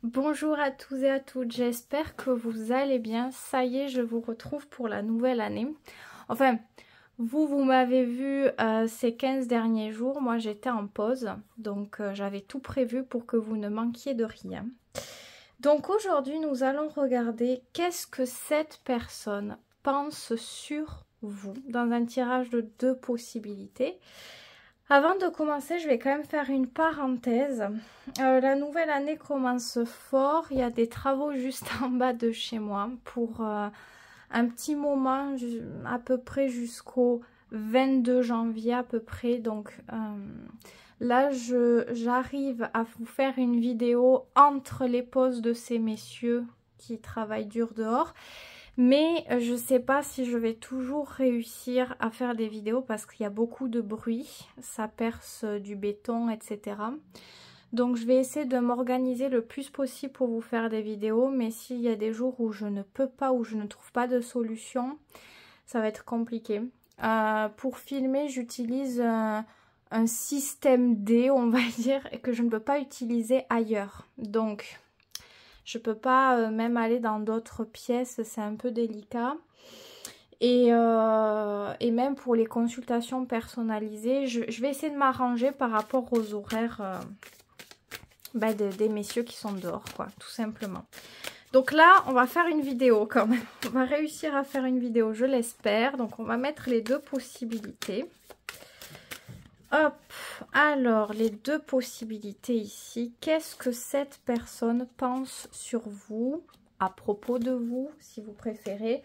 Bonjour à tous et à toutes, j'espère que vous allez bien. Ça y est, je vous retrouve pour la nouvelle année. Enfin, vous m'avez vu ces 15 derniers jours, moi j'étais en pause, donc j'avais tout prévu pour que vous ne manquiez de rien. Donc aujourd'hui, nous allons regarder qu'est-ce que cette personne pense sur vous dans un tirage de 2 possibilités. Avant de commencer, je vais quand même faire une parenthèse. La nouvelle année commence fort. Il y a des travaux juste en bas de chez moi pour un petit moment, à peu près jusqu'au 22 janvier à peu près. Donc là, j'arrive à vous faire une vidéo entre les pauses de ces messieurs qui travaillent dur dehors. Mais je ne sais pas si je vais toujours réussir à faire des vidéos parce qu'il y a beaucoup de bruit, ça perce du béton, etc. Donc je vais essayer de m'organiser le plus possible pour vous faire des vidéos, mais s'il y a des jours où je ne peux pas, où je ne trouve pas de solution, ça va être compliqué. Pour filmer, j'utilise un système D, on va dire, et que je ne peux pas utiliser ailleurs. Donc je peux pas même aller dans d'autres pièces, c'est un peu délicat. Et même pour les consultations personnalisées, je vais essayer de m'arranger par rapport aux horaires des messieurs qui sont dehors, quoi, tout simplement. Donc là, on va faire une vidéo quand même. On va réussir à faire une vidéo, je l'espère. Donc on va mettre les 2 possibilités. Hop, alors les 2 possibilités ici. Qu'est-ce que cette personne pense sur vous, à propos de vous, si vous préférez.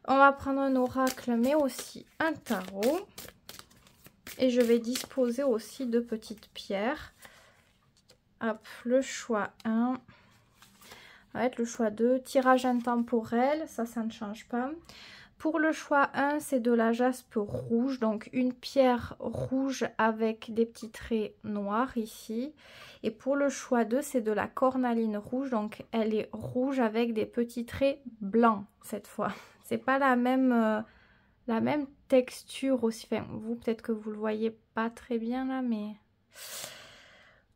On va prendre un oracle, mais aussi un tarot. Et je vais disposer aussi 2 petites pierres. Hop, le choix 1. Ça va être le choix 2. Tirage intemporel, ça ne change pas. Pour le choix 1, c'est de la jaspe rouge, donc une pierre rouge avec des petits traits noirs ici. Et pour le choix 2, c'est de la cornaline rouge, donc elle est rouge avec des petits traits blancs cette fois. C'est pas la même texture aussi. Enfin, vous, peut-être que vous le voyez pas très bien là, mais...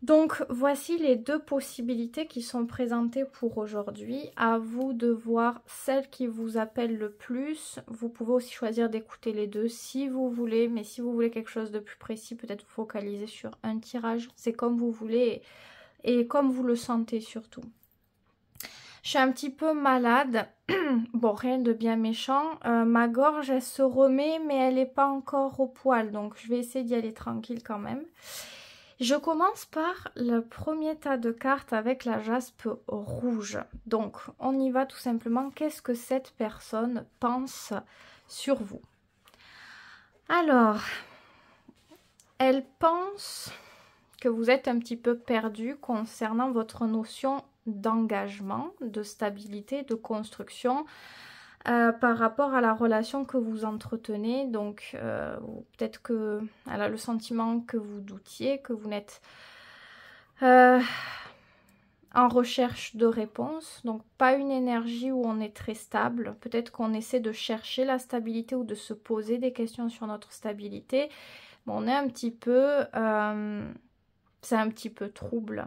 Donc voici les 2 possibilités qui sont présentées pour aujourd'hui. À vous de voir celle qui vous appelle le plus. Vous pouvez aussi choisir d'écouter les 2 si vous voulez, mais si vous voulez quelque chose de plus précis, peut-être vous focaliser sur un tirage. C'est comme vous voulez et comme vous le sentez surtout. Je suis un petit peu malade. Bon, rien de bien méchant. Ma gorge, elle se remet, mais elle n'est pas encore au poil. Donc je vais essayer d'y aller tranquille quand même. Je commence par le premier tas de cartes avec la jaspe rouge. Donc, on y va tout simplement. Qu'est-ce que cette personne pense sur vous? Alors, elle pense que vous êtes un petit peu perdu concernant votre notion d'engagement, de stabilité, de construction. Par rapport à la relation que vous entretenez, donc peut-être qu'elle a le sentiment que vous doutiez, que vous n'êtes en recherche de réponse, donc pas une énergie où on est très stable, peut-être qu'on essaie de chercher la stabilité ou de se poser des questions sur notre stabilité, bon, on est un petit peu, c'est un petit peu trouble.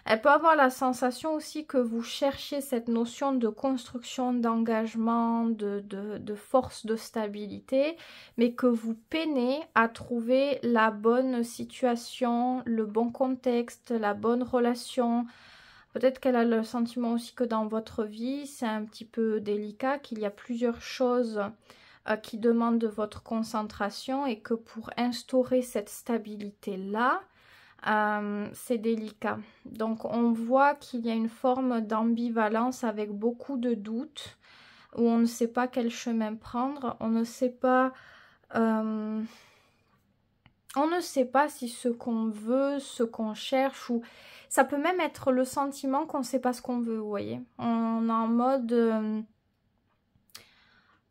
Elle peut avoir la sensation aussi que vous cherchez cette notion de construction, d'engagement, de force, de stabilité, mais que vous peinez à trouver la bonne situation, le bon contexte, la bonne relation. Peut-être qu'elle a le sentiment aussi que dans votre vie, c'est un petit peu délicat, qu'il y a plusieurs choses qui demandent de votre concentration et que pour instaurer cette stabilité-là, c'est délicat. Donc on voit qu'il y a une forme d'ambivalence avec beaucoup de doutes, où on ne sait pas quel chemin prendre, on ne sait pas si ce qu'on veut, ce qu'on cherche, ou ça peut même être le sentiment qu'on ne sait pas ce qu'on veut, vous voyez. On est en mode...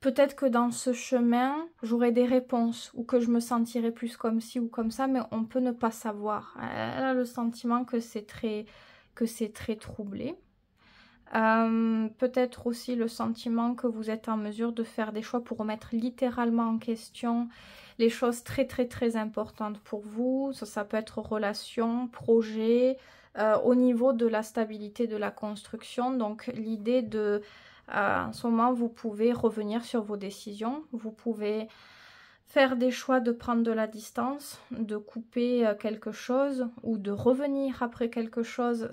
peut-être que dans ce chemin, j'aurai des réponses ou que je me sentirai plus comme ci ou comme ça, mais on peut ne pas savoir. Elle a le sentiment que c'est très troublé. Peut-être aussi le sentiment que vous êtes en mesure de faire des choix pour remettre littéralement en question les choses très importantes pour vous. Ça peut être relations, projets, au niveau de la stabilité de la construction. Donc l'idée de, en ce moment, vous pouvez revenir sur vos décisions, vous pouvez faire des choix de prendre de la distance, de couper quelque chose ou de revenir après quelque chose.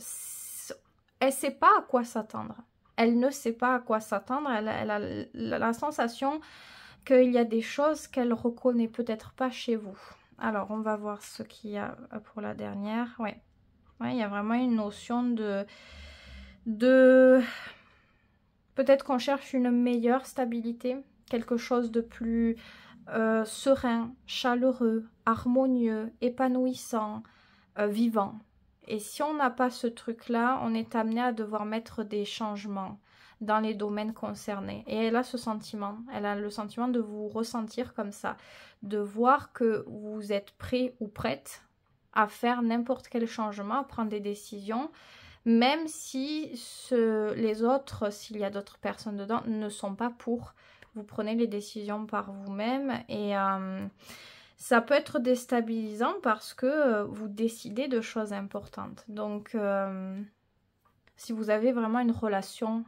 Elle ne sait pas à quoi s'attendre. Elle ne sait pas à quoi s'attendre. Elle a la sensation qu'il y a des choses qu'elle ne reconnaît peut-être pas chez vous. Alors, on va voir ce qu'il y a pour la dernière. Ouais, il y a vraiment une notion de... Peut-être qu'on cherche une meilleure stabilité, quelque chose de plus serein, chaleureux, harmonieux, épanouissant, vivant. Et si on n'a pas ce truc-là, on est amené à devoir mettre des changements dans les domaines concernés. Et elle a ce sentiment, elle a le sentiment de vous ressentir comme ça, de voir que vous êtes prêt ou prête à faire n'importe quel changement, à prendre des décisions, même si les autres, s'il y a d'autres personnes dedans, ne sont pas pour. Vous prenez les décisions par vous-même et ça peut être déstabilisant parce que vous décidez de choses importantes. Donc, si vous avez vraiment une relation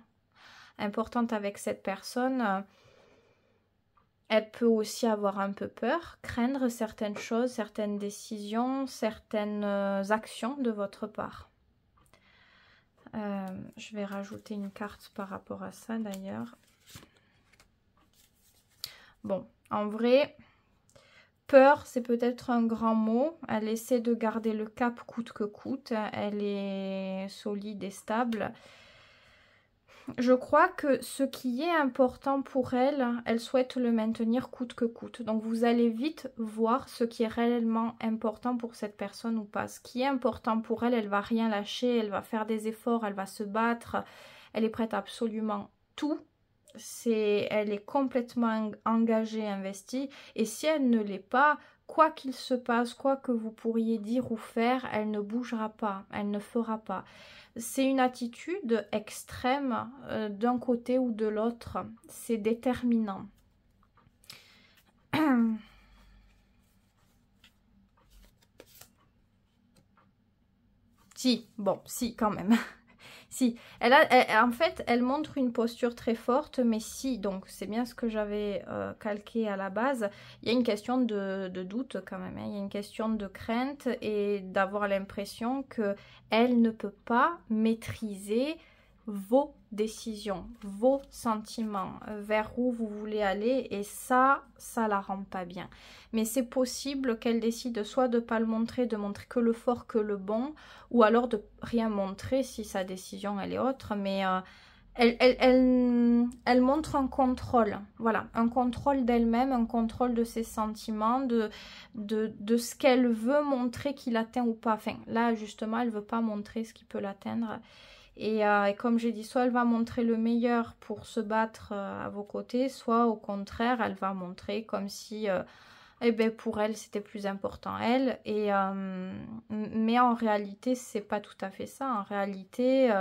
importante avec cette personne, elle peut aussi avoir un peu peur, craindre certaines choses, certaines décisions, certaines actions de votre part. Je vais rajouter une carte par rapport à ça d'ailleurs. Bon, en vrai, peur, c'est peut-être un grand mot. Elle essaie de garder le cap coûte que coûte. Elle est solide et stable. Je crois que ce qui est important pour elle, elle souhaite le maintenir coûte que coûte. Donc vous allez vite voir ce qui est réellement important pour cette personne ou pas. Ce qui est important pour elle, elle va rien lâcher, elle va faire des efforts, elle va se battre. Elle est prête à absolument tout. Elle est complètement engagée, investie. Et si elle ne l'est pas, quoi qu'il se passe, quoi que vous pourriez dire ou faire, elle ne bougera pas, elle ne fera pas. C'est une attitude extrême d'un côté ou de l'autre. C'est déterminant. Si, bon, si quand même. Si, en fait, elle montre une posture très forte, mais si, donc c'est bien ce que j'avais calqué à la base, il y a une question de doute quand même, hein, il y a une question de crainte et d'avoir l'impression qu'elle ne peut pas maîtriser vos décisions, vos sentiments, vers où vous voulez aller, et ça la rend pas bien. Mais c'est possible qu'elle décide soit de pas le montrer, de montrer que le fort, que le bon, ou alors de rien montrer si sa décision elle est autre, mais elle montre un contrôle, voilà, un contrôle d'elle-même, un contrôle de ses sentiments, de ce qu'elle veut montrer qu'il atteint ou pas. Enfin, là justement, elle veut pas montrer ce qui peut l'atteindre. Et comme j'ai dit, soit elle va montrer le meilleur pour se battre à vos côtés, soit au contraire, elle va montrer comme si eh ben, pour elle, c'était plus important elle. Mais en réalité, c'est pas tout à fait ça. En réalité,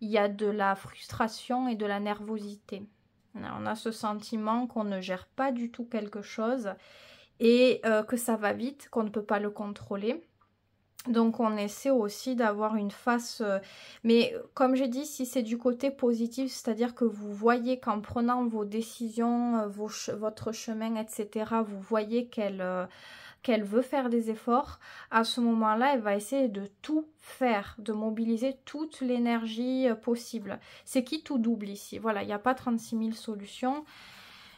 il y a de la frustration et de la nervosité. On a ce sentiment qu'on ne gère pas du tout quelque chose et que ça va vite, qu'on ne peut pas le contrôler. Donc on essaie aussi d'avoir une face, mais comme j'ai dit, si c'est du côté positif, c'est-à-dire que vous voyez qu'en prenant vos décisions, votre chemin, etc., vous voyez qu'elle veut faire des efforts, à ce moment-là, elle va essayer de tout faire, de mobiliser toute l'énergie possible. C'est qui tout double ici, voilà, il n'y a pas 36 000 solutions.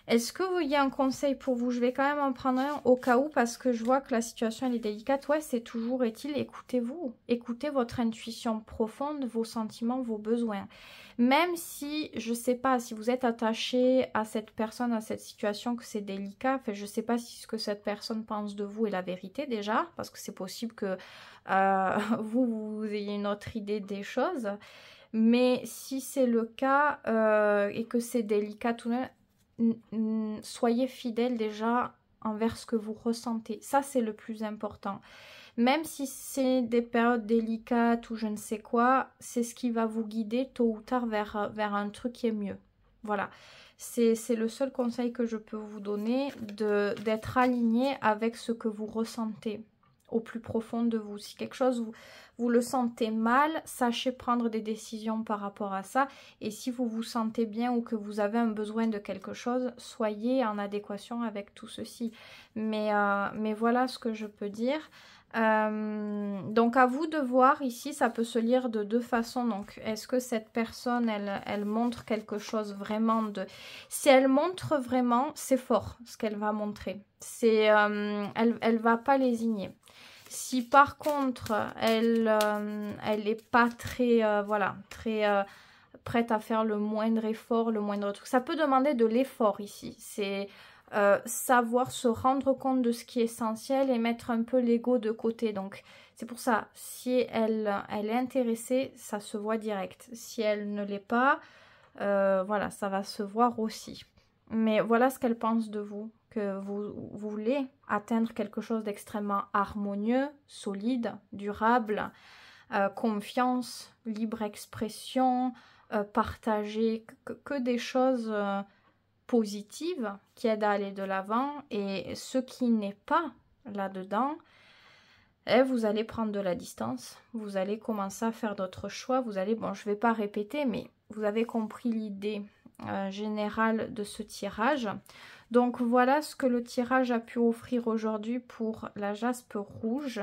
Est-ce qu'il y a un conseil pour vous? Je vais quand même en prendre un au cas où parce que je vois que la situation elle est délicate. Ouais, c'est toujours est-il, écoutez-vous. Écoutez votre intuition profonde, vos sentiments, vos besoins. Même si, je ne sais pas, si vous êtes attaché à cette personne, à cette situation, que c'est délicat, enfin, je ne sais pas si ce que cette personne pense de vous est la vérité déjà, parce que c'est possible que vous ayez une autre idée des choses. Mais si c'est le cas et que c'est délicat tout de même, soyez fidèle déjà envers ce que vous ressentez. Ça, c'est le plus important. Même si c'est des périodes délicates ou je ne sais quoi, c'est ce qui va vous guider tôt ou tard vers un truc qui est mieux. Voilà. C'est le seul conseil que je peux vous donner, d'être aligné avec ce que vous ressentez au plus profond de vous. Si quelque chose, vous le sentez mal, sachez prendre des décisions par rapport à ça. Et si vous vous sentez bien ou que vous avez un besoin de quelque chose, soyez en adéquation avec tout ceci. Mais voilà ce que je peux dire. Donc à vous de voir ici, ça peut se lire de deux façons. Donc est-ce que cette personne elle montre quelque chose vraiment de... Si elle montre vraiment, c'est fort ce qu'elle va montrer. C'est elle va pas lésigner. Si par contre elle est pas très voilà, très prête à faire le moindre effort, le moindre truc, ça peut demander de l'effort ici. C'est savoir se rendre compte de ce qui est essentiel et mettre un peu l'ego de côté. Donc c'est pour ça, si elle est intéressée, ça se voit direct. Si elle ne l'est pas, voilà, ça va se voir aussi. Mais voilà ce qu'elle pense de vous, que vous voulez atteindre quelque chose d'extrêmement harmonieux, solide, durable, confiance, libre expression, partager, que des choses... positive qui aide à aller de l'avant, et ce qui n'est pas là-dedans, vous allez prendre de la distance, vous allez commencer à faire d'autres choix, vous allez, bon je vais pas répéter, mais vous avez compris l'idée générale de ce tirage. Donc voilà ce que le tirage a pu offrir aujourd'hui pour la jaspe rouge,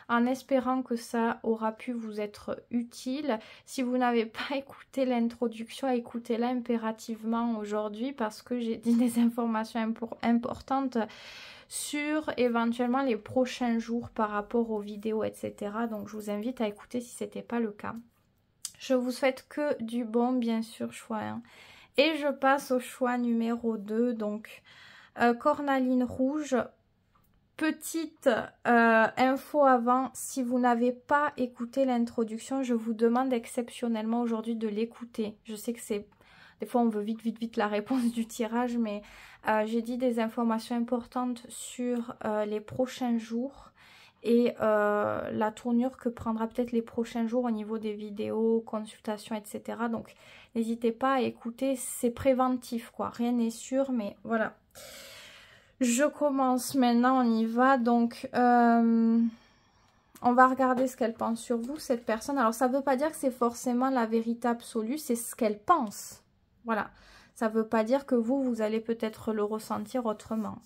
en espérant que ça aura pu vous être utile. Si vous n'avez pas écouté l'introduction, écoutez-la impérativement aujourd'hui, parce que j'ai dit des informations importantes sur éventuellement les prochains jours par rapport aux vidéos, etc. Donc je vous invite à écouter si ce n'était pas le cas. Je vous souhaite que du bon, bien sûr, choix 1. Et je passe au choix numéro 2, donc cornaline rouge. Petite info avant, si vous n'avez pas écouté l'introduction, je vous demande exceptionnellement aujourd'hui de l'écouter. Je sais que c'est... Des fois on veut vite la réponse du tirage, mais j'ai dit des informations importantes sur les prochains jours et la tournure que prendra peut-être les prochains jours au niveau des vidéos, consultations, etc. Donc n'hésitez pas à écouter, c'est préventif quoi, rien n'est sûr, mais voilà. Je commence maintenant, on y va. Donc, on va regarder ce qu'elle pense sur vous, cette personne. Alors, ça ne veut pas dire que c'est forcément la vérité absolue, c'est ce qu'elle pense. Voilà. Ça ne veut pas dire que vous allez peut-être le ressentir autrement.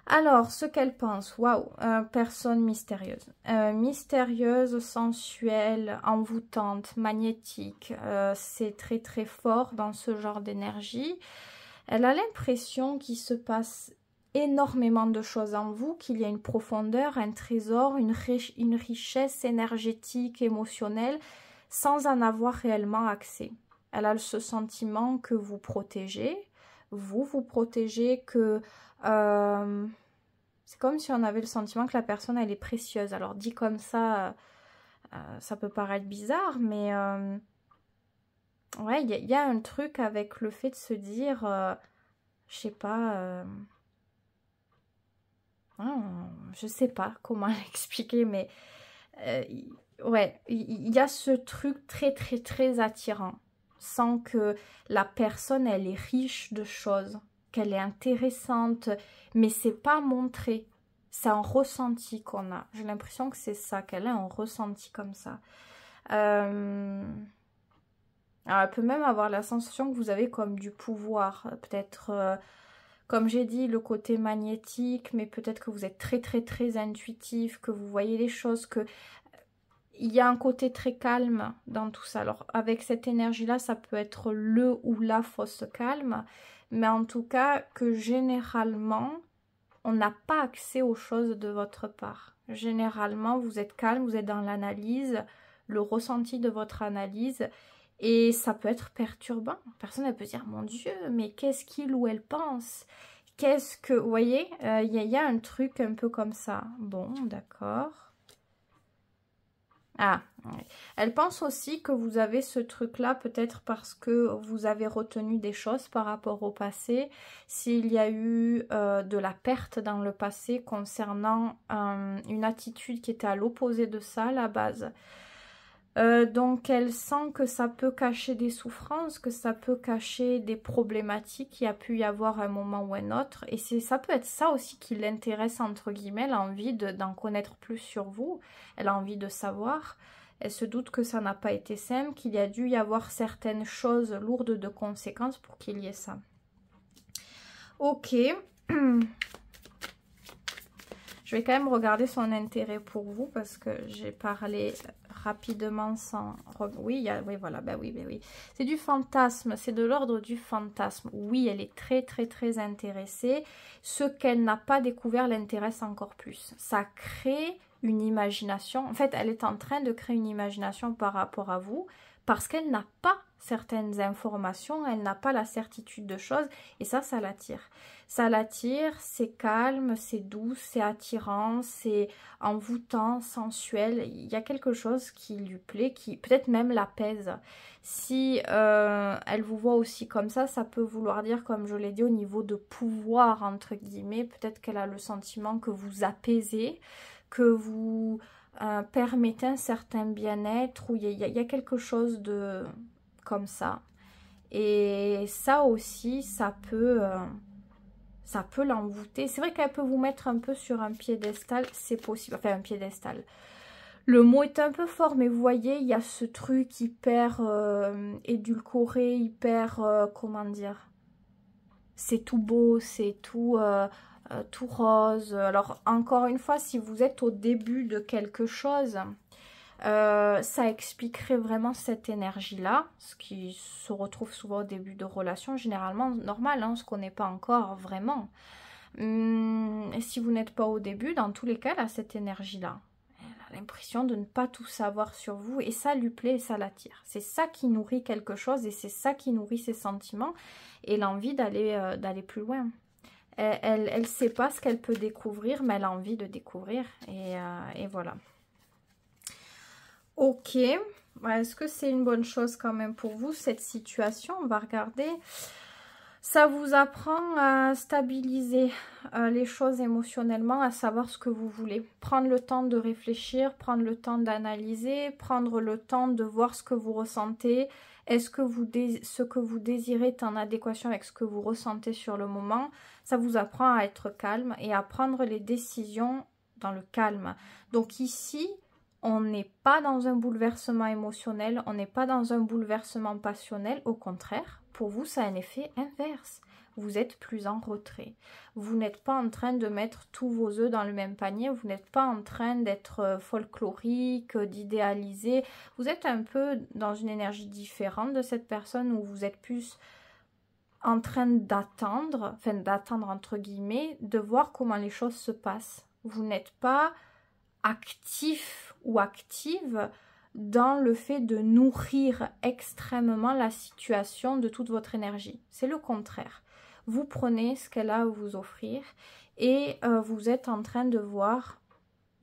Alors, ce qu'elle pense, waouh, personne mystérieuse. Mystérieuse, sensuelle, envoûtante, magnétique. C'est très très fort dans ce genre d'énergie. Elle a l'impression qu'il se passe énormément de choses en vous, qu'il y a une profondeur, un trésor, une richesse énergétique, émotionnelle, sans en avoir réellement accès. Elle a ce sentiment que vous protégez, vous protégez, que c'est comme si on avait le sentiment que la personne elle est précieuse. Alors dit comme ça, ça peut paraître bizarre, mais ouais, il y a un truc avec le fait de se dire, je sais pas, je sais pas comment l'expliquer, mais ouais, il y a ce truc très attirant, sans que la personne elle est riche de choses, qu'elle est intéressante, mais c'est pas montré, c'est un ressenti qu'on a. J'ai l'impression que c'est ça, qu'elle a un ressenti comme ça. Alors elle peut même avoir la sensation que vous avez comme du pouvoir, peut-être... comme j'ai dit, le côté magnétique, mais peut-être que vous êtes très intuitif, que vous voyez les choses, que il y a un côté très calme dans tout ça. Alors, avec cette énergie-là, ça peut être le ou la fausse calme, mais en tout cas, que généralement, on n'a pas accès aux choses de votre part. Généralement, vous êtes calme, vous êtes dans l'analyse, le ressenti de votre analyse, et ça peut être perturbant. Personne elle peut dire, mon Dieu, mais qu'est-ce qu'il ou elle pense? Qu'est-ce que... Vous voyez, il y a un truc un peu comme ça. Bon, d'accord. Ah, ouais. Elle pense aussi que vous avez ce truc-là, peut-être parce que vous avez retenu des choses par rapport au passé. S'il y a eu de la perte dans le passé concernant une attitude qui était à l'opposé de ça, à la base. Donc elle sent que ça peut cacher des souffrances, que ça peut cacher des problématiques qu'il y a pu y avoir à un moment ou un autre. Et ça peut être ça aussi qui l'intéresse, entre guillemets. Elle a envie d'en connaître plus sur vous. Elle a envie de savoir. Elle se doute que ça n'a pas été simple, qu'il y a dû y avoir certaines choses lourdes de conséquences pour qu'il y ait ça. Ok. Je vais quand même regarder son intérêt pour vous parce que j'ai parlé rapidement sans... Oui, oui, voilà, ben oui, ben oui. C'est du fantasme, c'est de l'ordre du fantasme. Oui, elle est très, très, très intéressée. Ce qu'elle n'a pas découvert l'intéresse encore plus. Ça crée une imagination. En fait, elle est en train de créer une imagination par rapport à vous parce qu'elle n'a pas certaines informations, elle n'a pas la certitude de choses et ça l'attire. Ça l'attire, c'est calme, c'est doux, c'est attirant, c'est envoûtant, sensuel. Il y a quelque chose qui lui plaît, qui peut-être même l'apaise. Si elle vous voit aussi comme ça peut vouloir dire, comme je l'ai dit, au niveau de pouvoir, entre guillemets, peut-être qu'elle a le sentiment que vous apaisez, que vous permettez un certain bien-être, où il y a quelque chose de comme ça. Et ça aussi, ça peut l'envoûter. C'est vrai qu'elle peut vous mettre un peu sur un piédestal, c'est possible. Enfin, un piédestal. Le mot est un peu fort, mais vous voyez, il y a ce truc hyper édulcoré, hyper, comment dire, c'est tout beau, c'est tout rose. Alors, encore une fois, si vous êtes au début de quelque chose... ça expliquerait vraiment cette énergie-là, ce qui se retrouve souvent au début de relations, généralement normal, hein, on ne se connaît pas encore vraiment. Si vous n'êtes pas au début, dans tous les cas, elle a cette énergie-là. Elle a l'impression de ne pas tout savoir sur vous et ça lui plaît et ça l'attire. C'est ça qui nourrit quelque chose et c'est ça qui nourrit ses sentiments et l'envie d'aller plus loin. Elle ne sait pas ce qu'elle peut découvrir, mais elle a envie de découvrir et voilà. Ok, est-ce que c'est une bonne chose quand même pour vous, cette situation? On va regarder. Ça vous apprend à stabiliser les choses émotionnellement, à savoir ce que vous voulez. Prendre le temps de réfléchir, prendre le temps d'analyser, prendre le temps de voir ce que vous ressentez. Est-ce que ce que vous désirez est en adéquation avec ce que vous ressentez sur le moment? Ça vous apprend à être calme et à prendre les décisions dans le calme. Donc ici... on n'est pas dans un bouleversement émotionnel, on n'est pas dans un bouleversement passionnel. Au contraire, pour vous, ça a un effet inverse. Vous êtes plus en retrait. Vous n'êtes pas en train de mettre tous vos œufs dans le même panier. Vous n'êtes pas en train d'être folklorique, d'idéaliser. Vous êtes un peu dans une énergie différente de cette personne où vous êtes plus en train d'attendre, enfin d'attendre entre guillemets, de voir comment les choses se passent. Vous n'êtes pas actif ou active dans le fait de nourrir extrêmement la situation de toute votre énergie. C'est le contraire. Vous prenez ce qu'elle a à vous offrir et vous êtes en train de voir,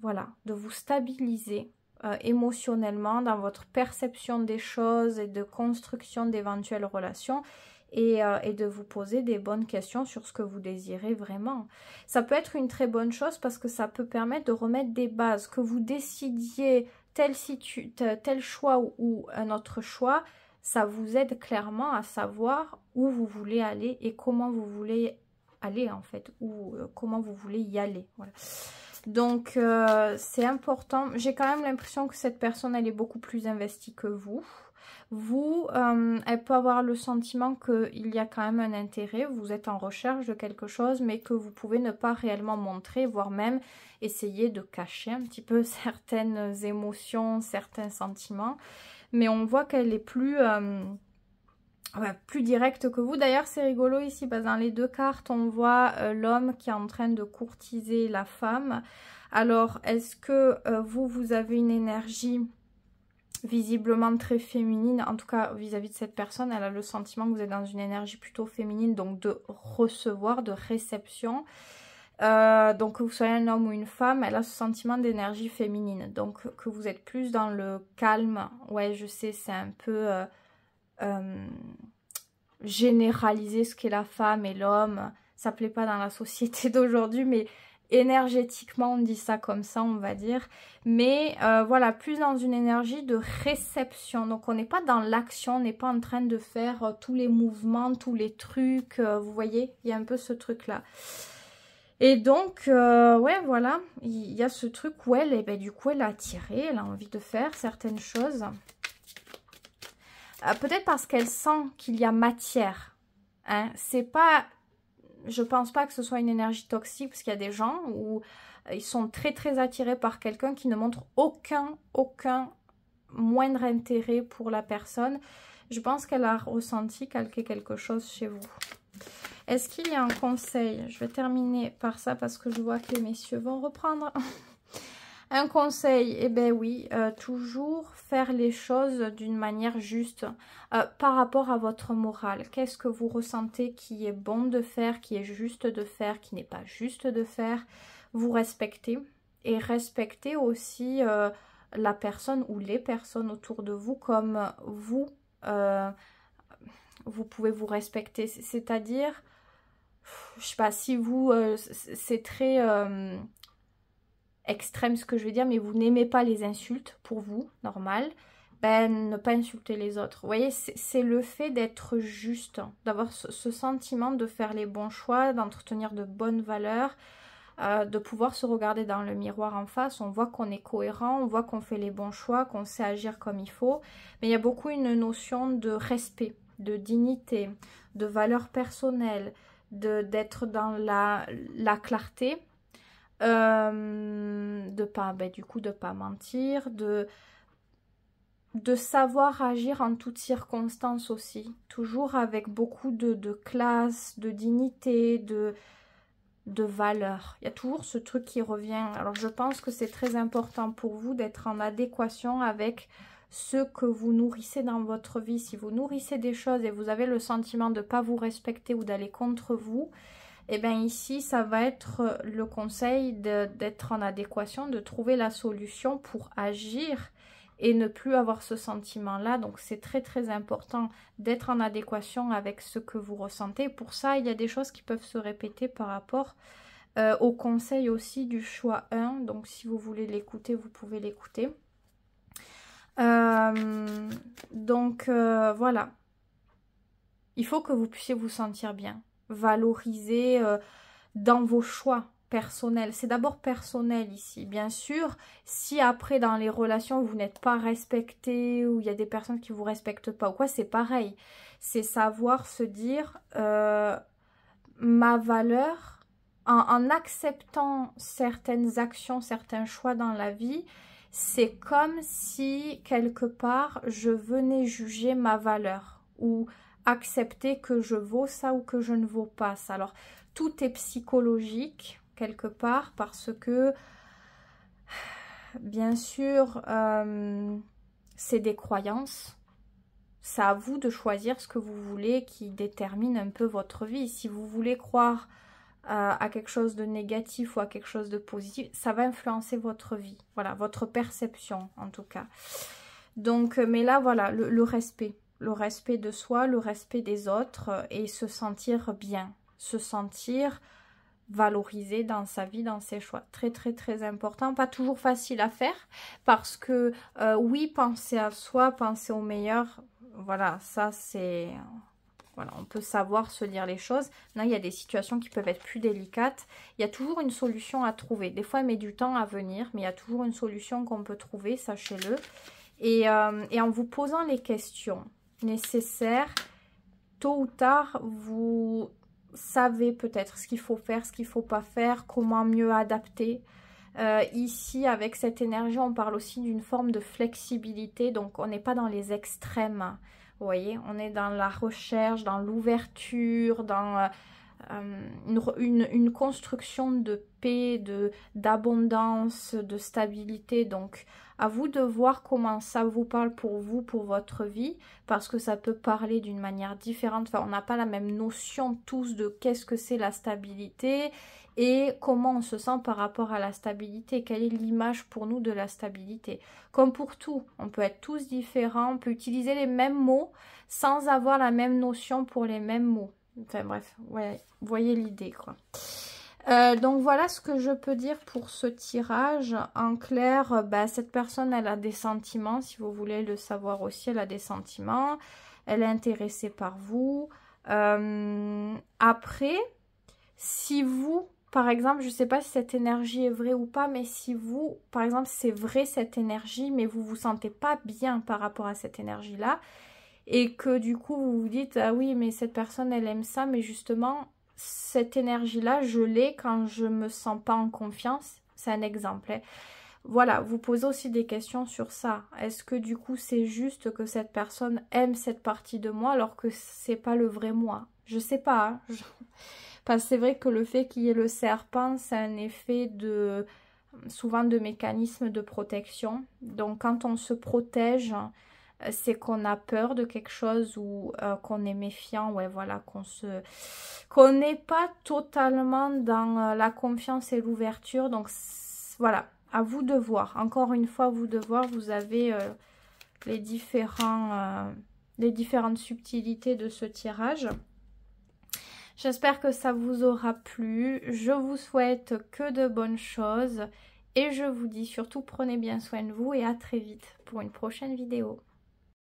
voilà, de vous stabiliser émotionnellement dans votre perception des choses et de construction d'éventuelles relations. Et de vous poser des bonnes questions sur ce que vous désirez vraiment. Ça peut être une très bonne chose parce que ça peut permettre de remettre des bases, que vous décidiez tel choix ou un autre choix, ça vous aide clairement à savoir où vous voulez aller et comment vous voulez aller en fait, ou comment vous voulez y aller. Voilà. Donc c'est important. J'ai quand même l'impression que cette personne, elle est beaucoup plus investie que vous. Elle peut avoir le sentiment qu'il y a quand même un intérêt, vous êtes en recherche de quelque chose, mais que vous pouvez ne pas réellement montrer, voire même essayer de cacher un petit peu certaines émotions, certains sentiments. Mais on voit qu'elle est plus directe que vous. D'ailleurs, c'est rigolo ici, parce que dans les deux cartes, on voit l'homme qui est en train de courtiser la femme. Alors, est-ce que vous avez une énergie... visiblement très féminine, en tout cas vis-à-vis de cette personne, elle a le sentiment que vous êtes dans une énergie plutôt féminine, donc de recevoir, de réception. Donc que vous soyez un homme ou une femme, elle a ce sentiment d'énergie féminine, donc que vous êtes plus dans le calme. Ouais, je sais, c'est un peu généraliser ce qu'est la femme et l'homme, ça plaît pas dans la société d'aujourd'hui, mais énergétiquement, on dit ça comme ça, on va dire. Mais voilà, plus dans une énergie de réception. Donc, on n'est pas dans l'action, on n'est pas en train de faire tous les mouvements, tous les trucs. Vous voyez, il y a un peu ce truc-là. Et donc, ouais, voilà, il y a ce truc où elle, et ben, du coup, elle a attiré, elle a envie de faire certaines choses. Peut-être parce qu'elle sent qu'il y a matière. Hein. C'est pas... Je pense pas que ce soit une énergie toxique, parce qu'il y a des gens où ils sont très très attirés par quelqu'un qui ne montre aucun moindre intérêt pour la personne. Je pense qu'elle a ressenti quelque chose chez vous. Est-ce qu'il y a un conseil? Je vais terminer par ça parce que je vois que les messieurs vont reprendre. Un conseil, eh bien oui, toujours faire les choses d'une manière juste par rapport à votre morale. Qu'est-ce que vous ressentez qui est bon de faire, qui est juste de faire, qui n'est pas juste de faire? Vous respectez et respectez aussi la personne ou les personnes autour de vous comme vous, vous pouvez vous respecter. C'est-à-dire, je sais pas, si vous, c'est très... extrême ce que je veux dire, mais vous n'aimez pas les insultes, pour vous, normal, ben ne pas insulter les autres. Vous voyez, c'est le fait d'être juste, d'avoir ce sentiment de faire les bons choix, d'entretenir de bonnes valeurs, de pouvoir se regarder dans le miroir en face, on voit qu'on est cohérent, on voit qu'on fait les bons choix, qu'on sait agir comme il faut, mais il y a beaucoup une notion de respect, de dignité, de valeur personnelle, d'être dans la clarté, de pas, ben, du coup, de pas mentir, de savoir agir en toutes circonstances aussi, toujours avec beaucoup de classe, de dignité, de valeur. Il y a toujours ce truc qui revient. Alors je pense que c'est très important pour vous d'être en adéquation avec ce que vous nourrissez dans votre vie. Si vous nourrissez des choses et vous avez le sentiment de ne pas vous respecter ou d'aller contre vous, et bien ici, ça va être le conseil d'être en adéquation, de trouver la solution pour agir et ne plus avoir ce sentiment-là. Donc, c'est très, très important d'être en adéquation avec ce que vous ressentez. Pour ça, il y a des choses qui peuvent se répéter par rapport au conseil aussi du choix 1. Donc, si vous voulez l'écouter, vous pouvez l'écouter. Voilà. Il faut que vous puissiez vous sentir bien. Valoriser dans vos choix personnels. C'est d'abord personnel ici. Bien sûr, si après dans les relations vous n'êtes pas respecté ou il y a des personnes qui vous respectent pas ou quoi, c'est pareil. C'est savoir se dire ma valeur en acceptant certaines actions, certains choix dans la vie. C'est comme si quelque part je venais juger ma valeur ou accepter que je vaux ça ou que je ne vaux pas ça. Alors, tout est psychologique, quelque part, parce que, bien sûr, c'est des croyances. C'est à vous de choisir ce que vous voulez qui détermine un peu votre vie. Si vous voulez croire à quelque chose de négatif ou à quelque chose de positif, ça va influencer votre vie. Voilà, votre perception, en tout cas. Donc, mais là, voilà, le respect. Le respect de soi, le respect des autres et se sentir bien, se sentir valorisé dans sa vie, dans ses choix. Très, très, très important. Pas toujours facile à faire parce que, oui, penser à soi, penser au meilleur, voilà, ça c'est... Voilà, on peut savoir se dire les choses. Là, il y a des situations qui peuvent être plus délicates. Il y a toujours une solution à trouver. Des fois, elle met du temps à venir, mais il y a toujours une solution qu'on peut trouver, sachez-le. Et en vous posant les questions nécessaires, tôt ou tard, vous savez peut-être ce qu'il faut faire, ce qu'il ne faut pas faire, comment mieux adapter. Ici, avec cette énergie, on parle aussi d'une forme de flexibilité, donc on n'est pas dans les extrêmes, vous voyez, on est dans la recherche, dans l'ouverture, dans une construction de paix, d'abondance, de stabilité. Donc, à vous de voir comment ça vous parle pour vous, pour votre vie, parce que ça peut parler d'une manière différente. Enfin, on n'a pas la même notion tous de qu'est-ce que c'est la stabilité et comment on se sent par rapport à la stabilité. Quelle est l'image pour nous de la stabilité? Comme pour tout, on peut être tous différents, on peut utiliser les mêmes mots sans avoir la même notion pour les mêmes mots. Enfin bref, ouais, vous voyez l'idée quoi. Donc voilà ce que je peux dire pour ce tirage. En clair, cette personne, elle a des sentiments. Si vous voulez le savoir aussi, elle a des sentiments. Elle est intéressée par vous. Après, si vous, par exemple, je ne sais pas si cette énergie est vraie ou pas, mais si vous, par exemple, c'est vrai cette énergie, mais vous ne vous sentez pas bien par rapport à cette énergie-là, et que du coup, vous vous dites, ah oui, mais cette personne, elle aime ça, mais justement, cette énergie-là, je l'ai quand je me sens pas en confiance. C'est un exemple. Hein. Voilà, vous posez aussi des questions sur ça. Est-ce que du coup, c'est juste que cette personne aime cette partie de moi alors que c'est pas le vrai moi? Je sais pas. Hein. Parce que c'est vrai que le fait qu'il y ait le serpent, c'est un effet de souvent de mécanisme de protection. Donc quand on se protège, c'est qu'on a peur de quelque chose ou qu'on est méfiant, ouais voilà, qu'on n'est pas totalement dans la confiance et l'ouverture. Donc voilà, à vous de voir. Encore une fois, à vous de voir, vous avez les différentes subtilités de ce tirage. J'espère que ça vous aura plu. Je vous souhaite que de bonnes choses. Et je vous dis surtout, prenez bien soin de vous et à très vite pour une prochaine vidéo.